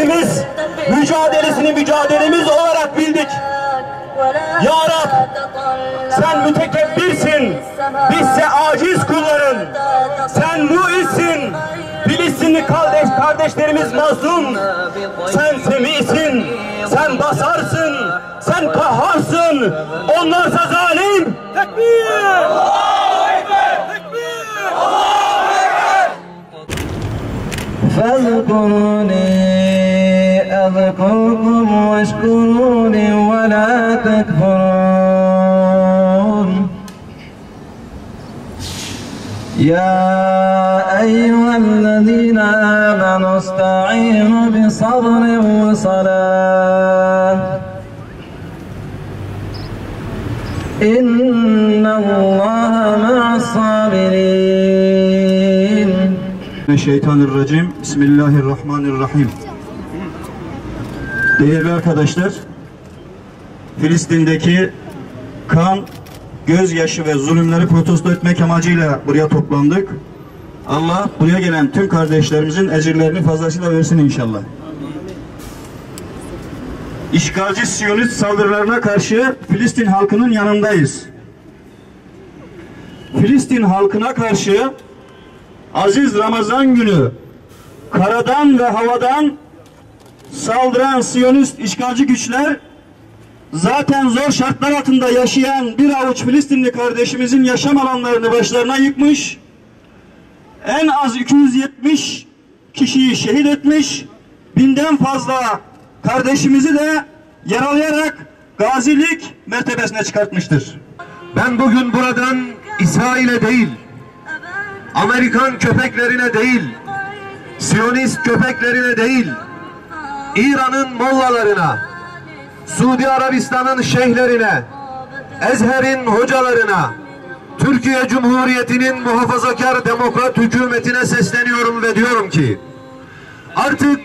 kardeşlerimiz mücadelesini mücadelemiz olarak bildik. Ya Rab, sen mütekebbirsin, bizse aciz kulların. Sen muizsin, Filistinli kardeşlerimiz mazlum. Sen semisin, sen basarsın, sen kahharsın. Onlarsa zalim. Tekbir! Allahu Ekber! Tekbir! Allahu Ekber! فاذكروني أذكركم واشكروني ولا تكفرون يا أيها الذين آمنوا استعينوا بصبر وصلاة إن الله مع الصابرين. Şeytanirracim. Bismillahirrahmanirrahim. Değerli arkadaşlar, Filistin'deki kan, gözyaşı ve zulümleri protesto etmek amacıyla buraya toplandık. Allah buraya gelen tüm kardeşlerimizin ecirlerini fazlasıyla versin inşallah. İşgalci Siyonist saldırılarına karşı Filistin halkının yanındayız. Filistin halkına karşı aziz Ramazan günü karadan ve havadan saldıran Siyonist işgalci güçler zaten zor şartlar altında yaşayan bir avuç Filistinli kardeşimizin yaşam alanlarını başlarına yıkmış, en az 270 kişiyi şehit etmiş, 1000'den fazla kardeşimizi de yaralayarak gazilik mertebesine çıkartmıştır. Ben bugün buradan İsrail'e değil, Amerikan köpeklerine değil, Siyonist köpeklerine değil, İran'ın mollalarına, Suudi Arabistan'ın şeyhlerine, Ezher'in hocalarına, Türkiye Cumhuriyeti'nin muhafazakar demokrat hükümetine sesleniyorum ve diyorum ki, artık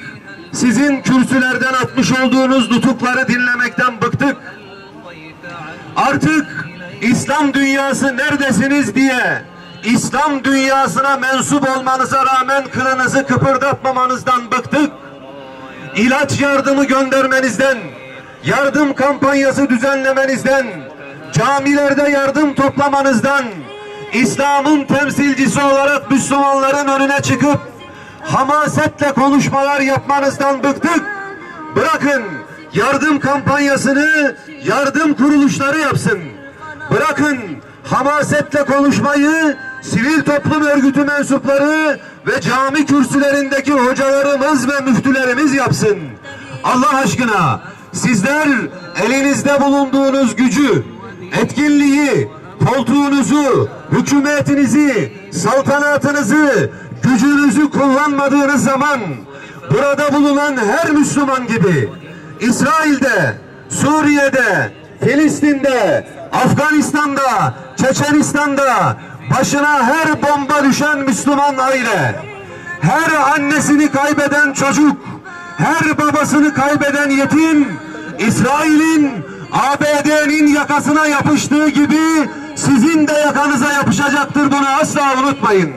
sizin kürsülerden atmış olduğunuz nutukları dinlemekten bıktık. Artık İslam dünyası neredesiniz diye İslam dünyasına mensup olmanıza rağmen kılınızı kıpırdatmamanızdan bıktık. İlaç yardımı göndermenizden, yardım kampanyası düzenlemenizden, camilerde yardım toplamanızdan, İslam'ın temsilcisi olarak Müslümanların önüne çıkıp hamasetle konuşmalar yapmanızdan bıktık. Bırakın yardım kampanyasını yardım kuruluşları yapsın. Bırakın hamasetle konuşmayı sivil toplum örgütü mensupları ve cami kürsülerindeki hocalarımız ve müftülerimiz yapsın. Allah aşkına sizler elinizde bulunduğunuz gücü, etkinliği, koltuğunuzu, hükümetinizi, saltanatınızı, gücünüzü kullanmadığınız zaman burada bulunan her Müslüman gibi İsrail'de, Suriye'de, Filistin'de, Afganistan'da, Çeçenistan'da başına her bomba düşen Müslüman aile, her annesini kaybeden çocuk, her babasını kaybeden yetim, İsrail'in, ABD'nin yakasına yapıştığı gibi sizin de yakanıza yapışacaktır, bunu asla unutmayın.